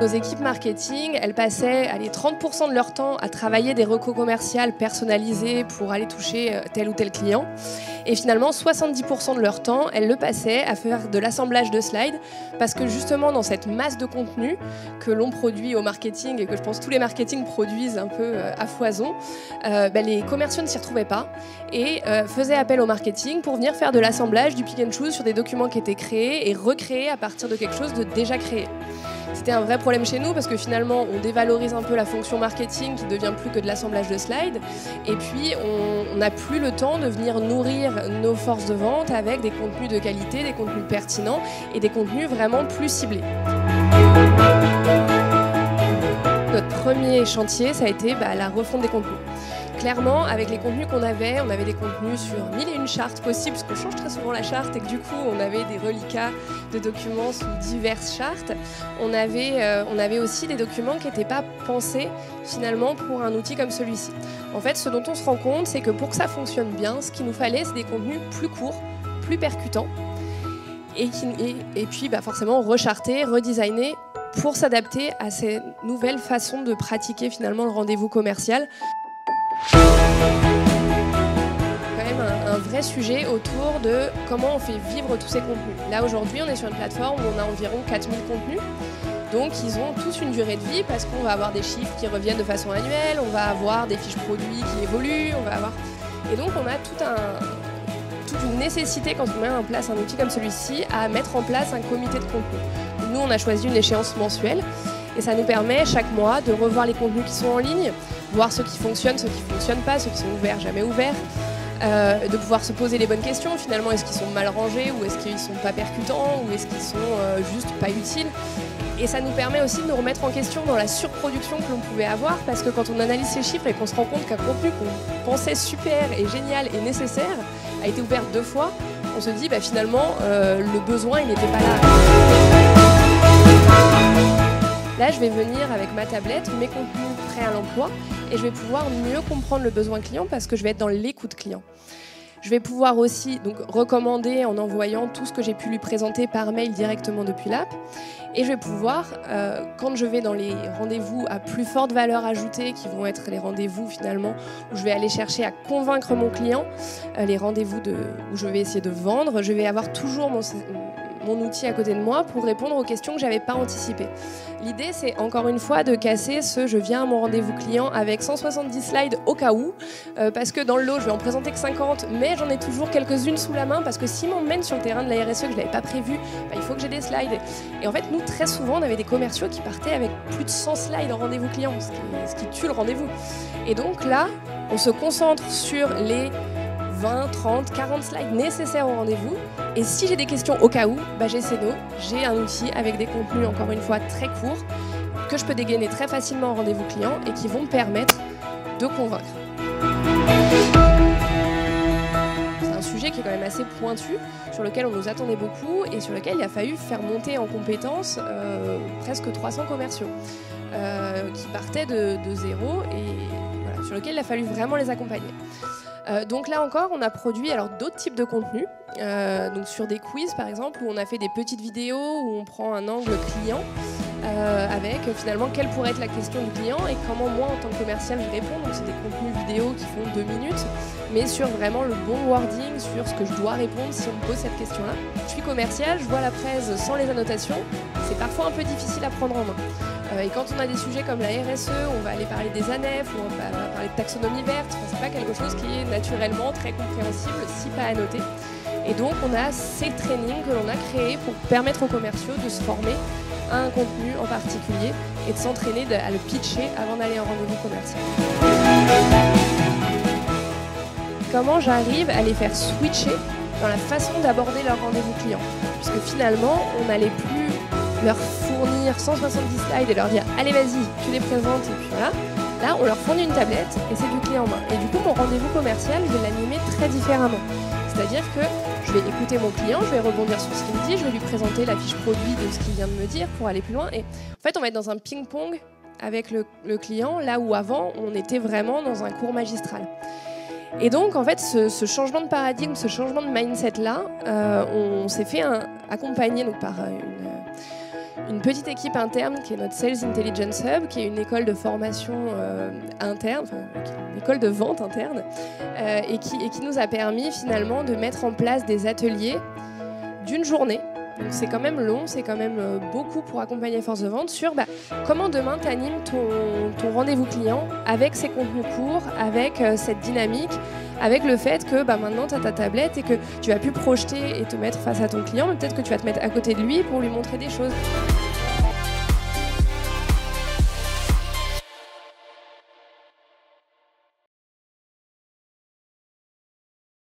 Nos équipes marketing, elles passaient 30% de leur temps à travailler des recos commerciales personnalisés pour aller toucher tel ou tel client. Et finalement, 70% de leur temps, elles le passaient à faire de l'assemblage de slides parce que justement, dans cette masse de contenu que l'on produit au marketing et que je pense tous les marketing produisent un peu à foison, les commerciaux ne s'y retrouvaient pas et faisaient appel au marketing pour venir faire de l'assemblage, du pick and choose sur des documents qui étaient créés et recréés à partir de quelque chose de déjà créé. C'était un vrai problème chez nous parce que finalement on dévalorise un peu la fonction marketing qui devient plus que de l'assemblage de slides et puis on n'a plus le temps de venir nourrir nos forces de vente avec des contenus de qualité, des contenus pertinents et des contenus vraiment plus ciblés. Notre premier chantier, ça a été la refonte des contenus. Clairement, avec les contenus qu'on avait, on avait des contenus sur 1001 chartes possibles, parce qu'on change très souvent la charte et que du coup, on avait des reliquats de documents sous diverses chartes. On avait aussi des documents qui n'étaient pas pensés finalement pour un outil comme celui-ci. En fait, ce dont on se rend compte, c'est que pour que ça fonctionne bien, ce qu'il nous fallait, c'est des contenus plus courts, plus percutants, et puis forcément rechartés, redesignés pour s'adapter à ces nouvelles façons de pratiquer finalement le rendez-vous commercial. Quand même un vrai sujet autour de comment on fait vivre tous ces contenus. Là aujourd'hui on est sur une plateforme où on a environ 4000 contenus, donc ils ont tous une durée de vie parce qu'on va avoir des chiffres qui reviennent de façon annuelle, on va avoir des fiches produits qui évoluent, et donc on a toute une nécessité quand on met en place un outil comme celui-ci à mettre en place un comité de contenu. Nous on a choisi une échéance mensuelle. Et ça nous permet chaque mois de revoir les contenus qui sont en ligne, voir ceux qui fonctionnent, ceux qui ne fonctionnent pas, ceux qui sont ouverts, jamais ouverts, de pouvoir se poser les bonnes questions. Finalement, est-ce qu'ils sont mal rangés ou est-ce qu'ils ne sont pas percutants ou est-ce qu'ils sont juste pas utiles? Et ça nous permet aussi de nous remettre en question dans la surproduction que l'on pouvait avoir parce que quand on analyse ces chiffres et qu'on se rend compte qu'un contenu qu'on pensait super et génial et nécessaire a été ouvert 2 fois, on se dit finalement le besoin il n'était pas là. Là, je vais venir avec ma tablette, mes contenus prêts à l'emploi et je vais pouvoir mieux comprendre le besoin client parce que je vais être dans l'écoute client. Je vais pouvoir aussi recommander en envoyant tout ce que j'ai pu lui présenter par mail directement depuis l'app. Et je vais pouvoir, quand je vais dans les rendez-vous à plus forte valeur ajoutée, qui vont être les rendez-vous finalement où je vais aller chercher à convaincre mon client, les rendez-vous où je vais essayer de vendre, je vais avoir toujours mon outil à côté de moi pour répondre aux questions que je n'avais pas anticipées. L'idée, c'est encore une fois de casser je viens à mon rendez-vous client avec 170 slides au cas où, parce que dans le lot, je vais en présenter que 50, mais j'en ai toujours quelques-unes sous la main, parce que si m'emmène sur le terrain de la RSE que je ne l'avais pas prévu, il faut que j'ai des slides. Et en fait, nous, très souvent, on avait des commerciaux qui partaient avec plus de 100 slides en rendez-vous client, ce qui tue le rendez-vous. Et donc là, on se concentre sur les 20, 30, 40 slides nécessaires au rendez-vous. Et si j'ai des questions au cas où, j'ai Ceno, j'ai un outil avec des contenus, encore une fois, très courts, que je peux dégainer très facilement en rendez-vous client et qui vont me permettre de convaincre. C'est un sujet qui est quand même assez pointu, sur lequel on nous attendait beaucoup et sur lequel il a fallu faire monter en compétences presque 300 commerciaux qui partaient de zéro et voilà, sur lequel il a fallu vraiment les accompagner. Donc là encore, on a produit d'autres types de contenus, donc sur des quiz par exemple, où on a fait des petites vidéos où on prend un angle client avec finalement quelle pourrait être la question du client et comment moi en tant que commercial je réponds. Donc c'est des contenus vidéo qui font 2 minutes, mais sur vraiment le bon wording, sur ce que je dois répondre si on me pose cette question-là. Je suis commercial, je vois la presse sans les annotations, c'est parfois un peu difficile à prendre en main. Et quand on a des sujets comme la RSE, on va aller parler des ANEF, ou on va parler de taxonomie verte, c'est pas quelque chose qui est naturellement très compréhensible, si pas annoté. Et donc on a ces trainings que l'on a créés pour permettre aux commerciaux de se former à un contenu en particulier et de s'entraîner à le pitcher avant d'aller en rendez-vous commercial. Comment j'arrive à les faire switcher dans la façon d'aborder leur rendez-vous client? Puisque finalement, on n'allait plus leur fournir 170 slides et leur dire « Allez, vas-y, tu les présentes et puis voilà ». Là, on leur fournit une tablette et c'est du clé en main. Et du coup, mon rendez-vous commercial, je vais l'animer très différemment. C'est-à-dire que je vais écouter mon client, je vais rebondir sur ce qu'il me dit, je vais lui présenter la fiche produit de ce qu'il vient de me dire pour aller plus loin. Et en fait, on va être dans un ping-pong avec le client, là où avant, on était vraiment dans un cours magistral. Et donc, en fait, ce changement de paradigme, ce changement de mindset-là, on s'est fait accompagner donc, par une petite équipe interne qui est notre Sales Intelligence Hub, qui est une école de formation interne, enfin, une école de vente interne, et qui nous a permis finalement de mettre en place des ateliers d'une journée. Donc c'est quand même long, c'est quand même beaucoup pour accompagner les forces de vente sur comment demain tu animes ton rendez-vous client avec ces contenus courts, avec cette dynamique, avec le fait que maintenant tu as ta tablette et que tu vas plus projeter et te mettre face à ton client, mais peut-être que tu vas te mettre à côté de lui pour lui montrer des choses.